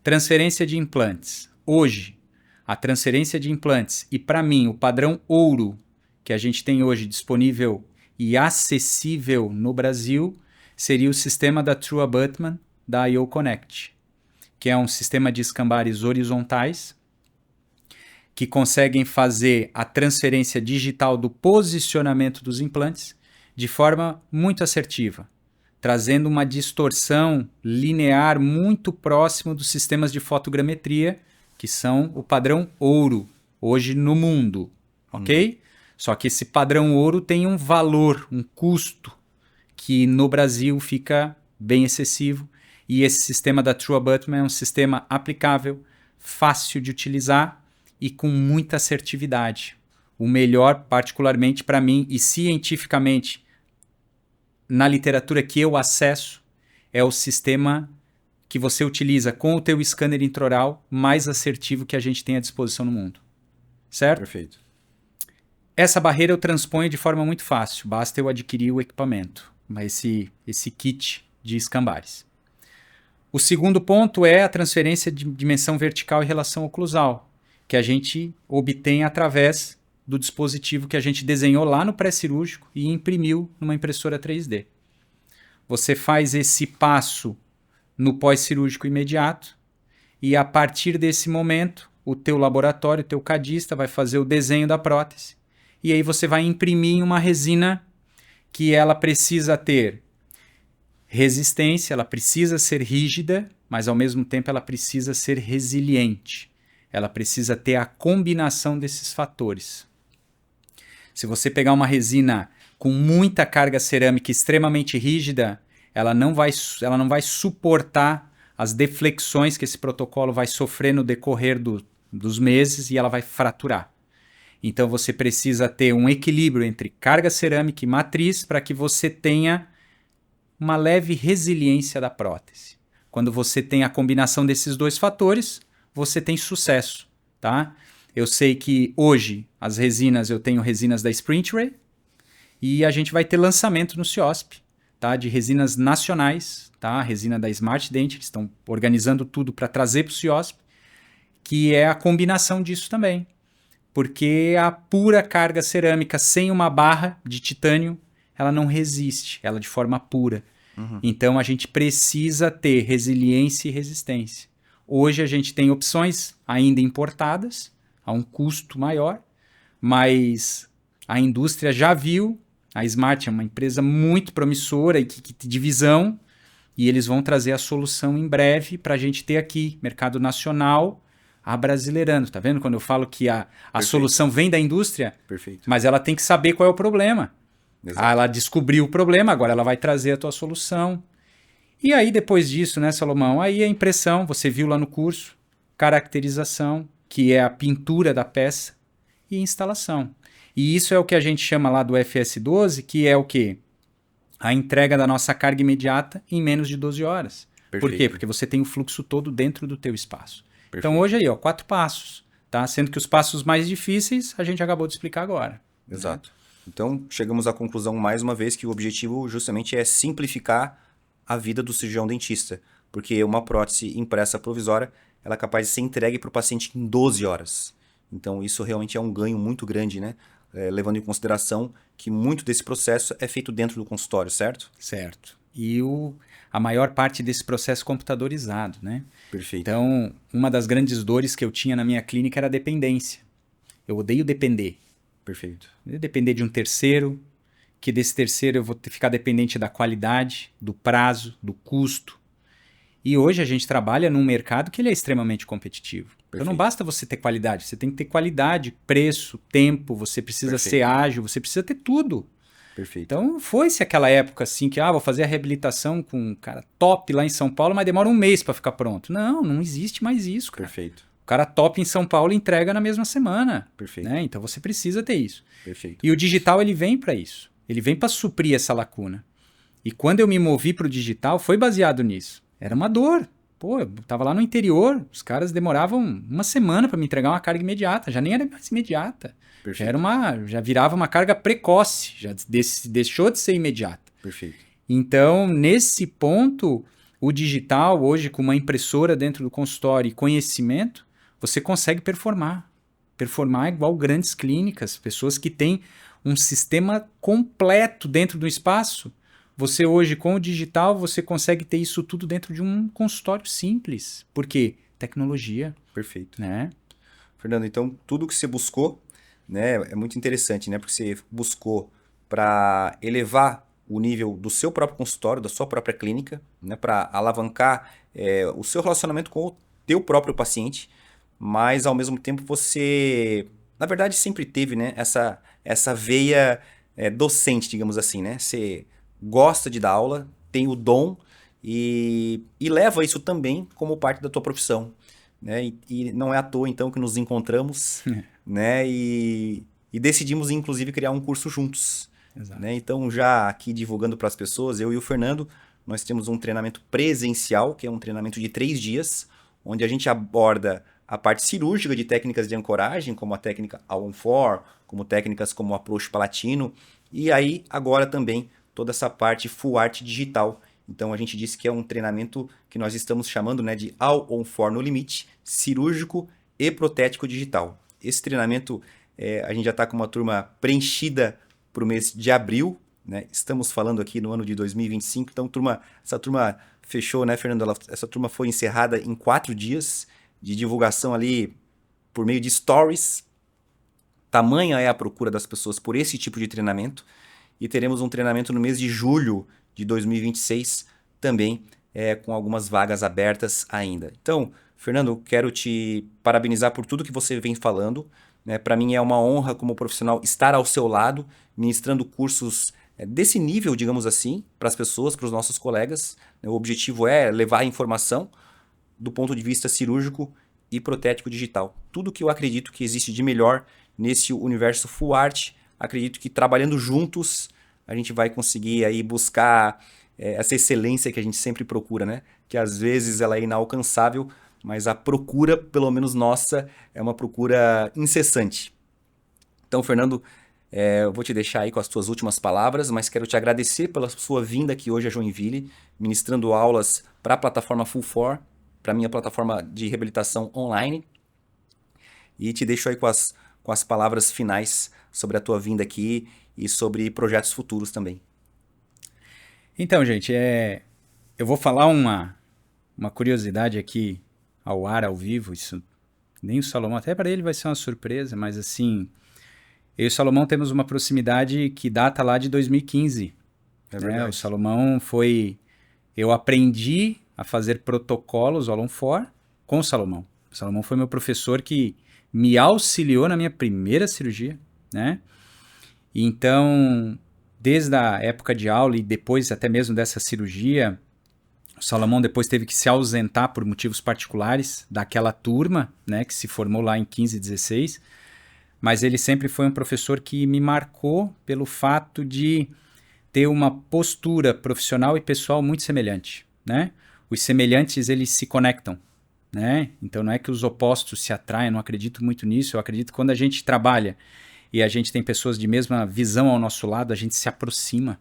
Transferência de implantes. Hoje, a transferência de implantes e, para mim, o padrão ouro que a gente tem hoje disponível e acessível no Brasil seria o sistema da True Abutment da IO Connect, que é um sistema de escambares horizontais. que conseguem fazer a transferência digital do posicionamento dos implantes de forma muito assertiva, trazendo uma distorção linear muito próximo dos sistemas de fotogrametria, que são o padrão ouro hoje no mundo, ok? Só que esse padrão ouro tem um valor, um custo, que no Brasil fica bem excessivo, e esse sistema da True Abutment é um sistema aplicável, fácil de utilizar e com muita assertividade. O melhor, particularmente para mim, e cientificamente, na literatura que eu acesso, é o sistema que você utiliza com o teu scanner intraoral mais assertivo que a gente tem à disposição no mundo. Certo?
Perfeito.
Essa barreira eu transponho de forma muito fácil, basta eu adquirir o equipamento, esse kit de escambares. O segundo ponto é a transferência de dimensão vertical em relação oclusal, que a gente obtém através do dispositivo que a gente desenhou lá no pré-cirúrgico e imprimiu numa impressora 3D. Você faz esse passo no pós-cirúrgico imediato e a partir desse momento o teu laboratório, o teu cadista vai fazer o desenho da prótese e aí você vai imprimir em uma resina que ela precisa ter resistência, ela precisa ser rígida, mas ao mesmo tempo ela precisa ser resiliente. Ela precisa ter a combinação desses fatores. Se você pegar uma resina com muita carga cerâmica extremamente rígida, ela não vai suportar as deflexões que esse protocolo vai sofrer no decorrer dos meses e ela vai fraturar. Então você precisa ter um equilíbrio entre carga cerâmica e matriz para que você tenha uma leve resiliência da prótese. Quando você tem a combinação desses dois fatores, você tem sucesso, tá? Eu sei que hoje as resinas, eu tenho resinas da SprintRay e a gente vai ter lançamento no CIOSP, tá? De resinas nacionais, tá? A resina da Smart Dent, eles estão organizando tudo para trazer para o CIOSP, que é a combinação disso também. Porque a pura carga cerâmica sem uma barra de titânio, ela não resiste, ela de forma pura. Então a gente precisa ter resiliência e resistência. Hoje a gente tem opções ainda importadas, a um custo maior, mas a indústria já viu, a Smart é uma empresa muito promissora e que de visão, e eles vão trazer a solução em breve para a gente ter aqui, mercado nacional, abrasileirando. Tá vendo quando eu falo que a solução vem da indústria?
Perfeito.
Mas ela tem que saber qual é o problema.
Exato.
Ela descobriu o problema, agora ela vai trazer a tua solução. E aí depois disso, né, Salomão? Aí a impressão, você viu lá no curso, caracterização, que é a pintura da peça, e instalação. E isso é o que a gente chama lá do FS12, que é o quê? A entrega da nossa carga imediata em menos de 12 horas.
Perfeito.
Por quê? Porque você tem o fluxo todo dentro do teu espaço.
Perfeito.
Então hoje aí, ó, 4 passos, tá? Sendo que os passos mais difíceis a gente acabou de explicar agora.
Exato. Então, chegamos à conclusão mais uma vez que o objetivo justamente é simplificar a vida do cirurgião dentista, porque uma prótese impressa provisória, ela é capaz de ser entregue para o paciente em 12 horas. Então, isso realmente é um ganho muito grande, né? Levando em consideração que muito desse processo é feito dentro do consultório, certo?
Certo. E a maior parte desse processo computadorizado, né?
Perfeito.
Então, uma das grandes dores que eu tinha na minha clínica era a dependência. Eu odeio depender.
Perfeito.
Depender de um terceiro, que desse terceiro eu vou ficar dependente da qualidade, do prazo, do custo. E hoje a gente trabalha num mercado que ele é extremamente competitivo. Então não basta você ter qualidade, você tem que ter qualidade, preço, tempo, você precisa ser ágil, você precisa ter tudo.
Perfeito.
Então foi-se aquela época assim que vou fazer a reabilitação com um cara top lá em São Paulo, mas demora um mês para ficar pronto. Não existe mais isso, cara.
Perfeito.
O cara top em São Paulo entrega na mesma semana.
Perfeito.
Né? Então você precisa ter isso.
Perfeito.
E o digital ele vem para isso. Ele vem para suprir essa lacuna. E quando eu me movi para o digital, foi baseado nisso. Era uma dor. Pô, eu tava lá no interior, os caras demoravam uma semana para me entregar uma carga imediata. Já nem era mais imediata.
Perfeito.
Já virava uma carga precoce. Já deixou de ser imediata.
Perfeito.
Então, nesse ponto, o digital, hoje, com uma impressora dentro do consultório e conhecimento, você consegue performar. Performar igual grandes clínicas, pessoas que têm um sistema completo dentro do espaço. Você hoje, com o digital, você consegue ter isso tudo dentro de um consultório simples. Por quê? Tecnologia.
Perfeito.
Né?
Fernando, então tudo que você buscou, né, é muito interessante, né? Porque você buscou para elevar o nível do seu próprio consultório, da sua própria clínica, né, para alavancar o seu relacionamento com o teu próprio paciente, mas ao mesmo tempo você, na verdade, sempre teve, né, essa veia docente, digamos assim, né? Você gosta de dar aula, tem o dom e leva isso também como parte da tua profissão, né? E não é à toa então que nos encontramos, né? E decidimos inclusive criar um curso juntos, né?
Exato.
Então já aqui divulgando para as pessoas, eu e o Fernando, nós temos um treinamento presencial, que é um treinamento de 3 dias, onde a gente aborda a parte cirúrgica de técnicas de ancoragem, como a técnica All-on-4, como técnicas como o approach palatino, e aí agora também toda essa parte full art digital. Então a gente disse que é um treinamento que nós estamos chamando, né, de All-on-4 no limite, cirúrgico e protético digital. Esse treinamento a gente já está com uma turma preenchida para o mês de abril, né? Estamos falando aqui no ano de 2025, então essa turma fechou, né, Fernando? Essa turma foi encerrada em 4 dias de divulgação ali por meio de stories. Tamanha é a procura das pessoas por esse tipo de treinamento. E teremos um treinamento no mês de julho de 2026 também, com algumas vagas abertas ainda. Então, Fernando, quero te parabenizar por tudo que você vem falando, né? Para mim é uma honra como profissional estar ao seu lado, ministrando cursos desse nível, digamos assim, para as pessoas, para os nossos colegas. O objetivo é levar a informação do ponto de vista cirúrgico e protético digital. Tudo que eu acredito que existe de melhor nesse universo full art, acredito que trabalhando juntos a gente vai conseguir aí buscar essa excelência que a gente sempre procura, né? Que às vezes ela é inalcançável, mas a procura, pelo menos nossa, é uma procura incessante. Então, Fernando, eu vou te deixar aí com as tuas últimas palavras, mas quero te agradecer pela sua vinda aqui hoje a Joinville, ministrando aulas para a plataforma Full4, para a minha plataforma de reabilitação online. E te deixo aí com as palavras finais sobre a tua vinda aqui e sobre projetos futuros também.
Então, gente, eu vou falar uma curiosidade aqui ao ar, ao vivo. Isso nem o Salomão, até para ele vai ser uma surpresa, mas assim, eu e o Salomão temos uma proximidade que data lá de 2015.
É
Né?
verdade.
O Salomão foi... Eu aprendi a fazer protocolos All-on-4 com o Salomão. O Salomão foi meu professor que me auxiliou na minha primeira cirurgia, né? Então, desde a época de aula e depois até mesmo dessa cirurgia, o Salomão depois teve que se ausentar por motivos particulares daquela turma, né, que se formou lá em 15 e 16, mas ele sempre foi um professor que me marcou pelo fato de ter uma postura profissional e pessoal muito semelhante, né? Os semelhantes, eles se conectam, né? Então não é que os opostos se atraem, eu não acredito muito nisso, eu acredito que quando a gente trabalha e a gente tem pessoas de mesma visão ao nosso lado, a gente se aproxima.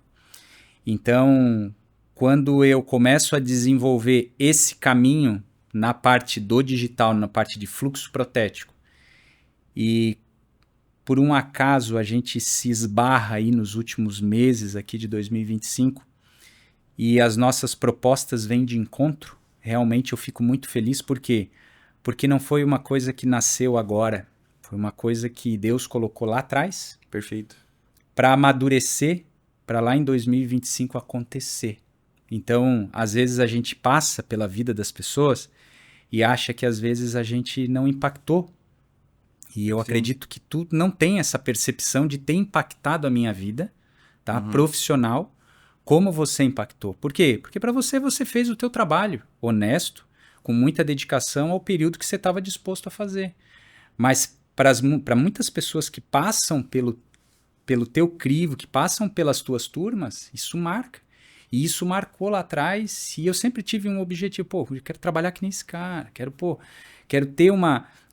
Então, quando eu começo a desenvolver esse caminho na parte do digital, na parte de fluxo protético, e por um acaso a gente se esbarra aí nos últimos meses aqui de 2025 e as nossas propostas vêm de encontro, realmente eu fico muito feliz. Por quê? Porque não foi uma coisa que nasceu agora, foi uma coisa que Deus colocou lá atrás.
Perfeito.
Para amadurecer, para lá em 2025 acontecer. Então, às vezes a gente passa pela vida das pessoas e acha que às vezes a gente não impactou. E eu acredito que tu não tem essa percepção de ter impactado a minha vida, tá? Profissional, como você impactou. Por quê? Porque para você fez o teu trabalho honesto, com muita dedicação ao período que você estava disposto a fazer. Mas para muitas pessoas que passam pelo teu crivo, que passam pelas tuas turmas, isso marca. E isso marcou lá atrás, e eu sempre tive um objetivo, eu quero trabalhar que nem esse cara, quero ter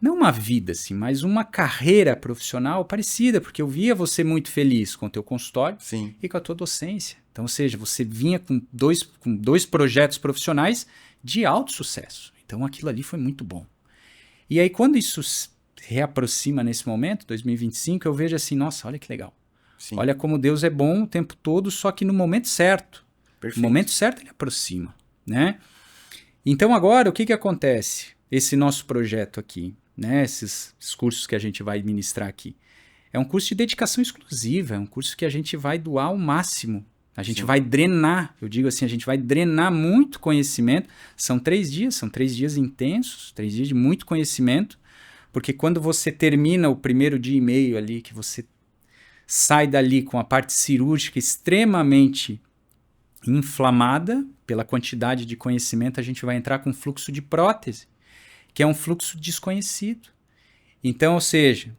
não uma vida assim, mas uma carreira profissional parecida, porque eu via você muito feliz com o teu consultório e com a tua docência. Então, ou seja, você vinha com dois projetos profissionais de alto sucesso. Então, aquilo ali foi muito bom. E aí, quando isso se reaproxima nesse momento, 2025, eu vejo assim, nossa, olha que legal.
Sim.
Olha como Deus é bom o tempo todo, só que no momento certo.
Perfeito.
No momento certo ele aproxima, né? Então agora o que acontece? Esse nosso projeto aqui, né, esses cursos que a gente vai ministrar aqui. É um curso de dedicação exclusiva, é um curso que a gente vai doar ao máximo. A gente vai drenar, eu digo assim, a gente vai drenar muito conhecimento. São 3 dias intensos, 3 dias de muito conhecimento, porque quando você termina o primeiro dia e meio ali, que você sai dali com a parte cirúrgica extremamente inflamada pela quantidade de conhecimento, a gente vai entrar com fluxo de prótese, que é um fluxo desconhecido. Então, ou seja,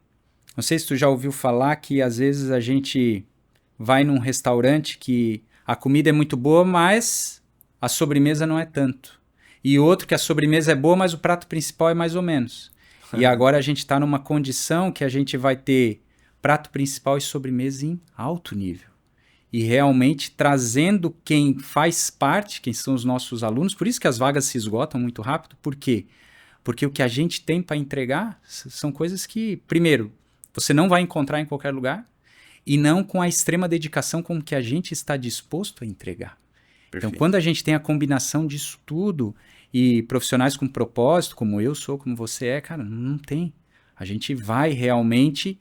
não sei se tu já ouviu falar que às vezes a gente vai num restaurante que a comida é muito boa, mas a sobremesa não é tanto. E outro que a sobremesa é boa, mas o prato principal é mais ou menos. E agora a gente está numa condição que a gente vai ter prato principal e sobremesa em alto nível. E realmente trazendo quem faz parte, quem são os nossos alunos. Por isso que as vagas se esgotam muito rápido. Por quê? Porque o que a gente tem para entregar são coisas que, primeiro, você não vai encontrar em qualquer lugar e não com a extrema dedicação com que a gente está disposto a entregar. Perfeito. Então, quando a gente tem a combinação disso tudo e profissionais com propósito, como eu sou, como você é, cara, não tem. A gente vai realmente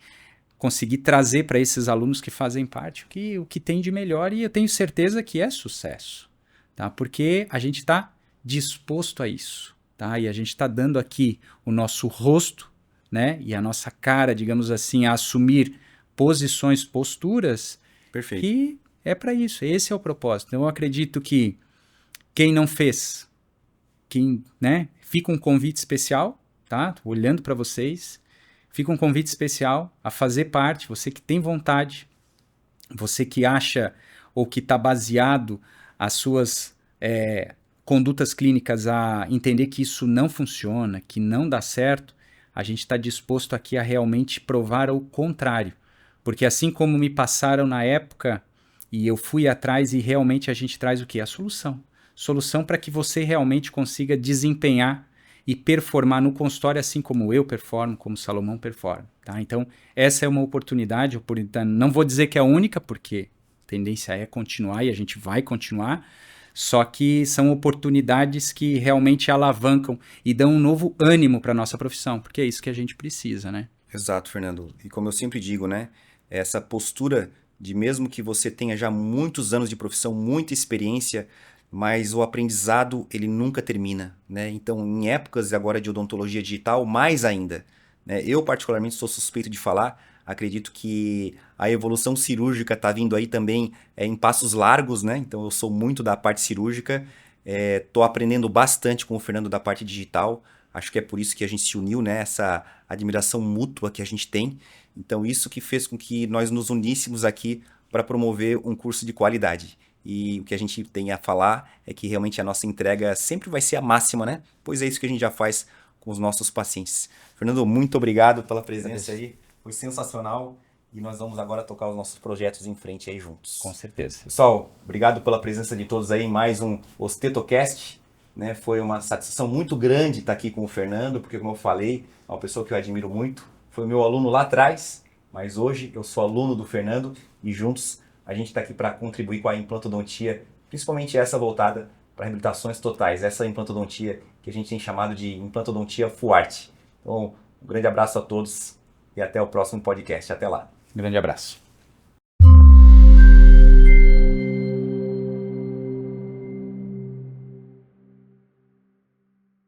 conseguir trazer para esses alunos que fazem parte o que tem de melhor, e eu tenho certeza que é sucesso, tá? Porque a gente está disposto a isso, tá? E a gente está dando aqui o nosso rosto, né? E a nossa cara, digamos assim, a assumir posições, posturas. Perfeito. Que é para isso, esse é o propósito. Então eu acredito que quem não fez, né? Fica um convite especial, tá? Tô olhando para vocês. Fica um convite especial a fazer parte, você que tem vontade, você que acha ou que está baseado as suas condutas clínicas a entender que isso não funciona, que não dá certo, a gente está disposto aqui a realmente provar o contrário. Porque assim como me passaram na época e eu fui atrás e realmente a gente traz o quê? A solução. Solução para que você realmente consiga desempenhar e performar no consultório assim como eu performo, como o Salomão performa. Tá? Então, essa é uma oportunidade, não vou dizer que é a única, porque a tendência é continuar e a gente vai continuar, só que são oportunidades que realmente alavancam e dão um novo ânimo para a nossa profissão, porque é isso que a gente precisa, né?
Exato, Fernando. E como eu sempre digo, né, essa postura de mesmo que você tenha já muitos anos de profissão, muita experiência, mas o aprendizado ele nunca termina, né? Então, em épocas agora de odontologia digital, mais ainda, né? Eu particularmente sou suspeito de falar, acredito que a evolução cirúrgica está vindo aí também em passos largos, né? Então, eu sou muito da parte cirúrgica, estou aprendendo bastante com o Fernando da parte digital. Acho que é por isso que a gente se uniu, né? Essa admiração mútua que a gente tem. Então, isso que fez com que nós nos uníssemos aqui para promover um curso de qualidade. E o que a gente tem a falar é que realmente a nossa entrega sempre vai ser a máxima, né? Pois é isso que a gente já faz com os nossos pacientes. Fernando, muito obrigado pela presença aí. Foi sensacional. E nós vamos agora tocar os nossos projetos em frente aí juntos.
Com certeza.
Pessoal, obrigado pela presença de todos aí em mais um OstetoCast. Né? Foi uma satisfação muito grande estar aqui com o Fernando, porque como eu falei, é uma pessoa que eu admiro muito. Foi meu aluno lá atrás, mas hoje eu sou aluno do Fernando e juntos a gente está aqui para contribuir com a implantodontia, principalmente essa voltada para reabilitações totais, essa implantodontia que a gente tem chamado de implantodontia full art. Então, um grande abraço a todos e até o próximo podcast. Até lá.
Grande abraço.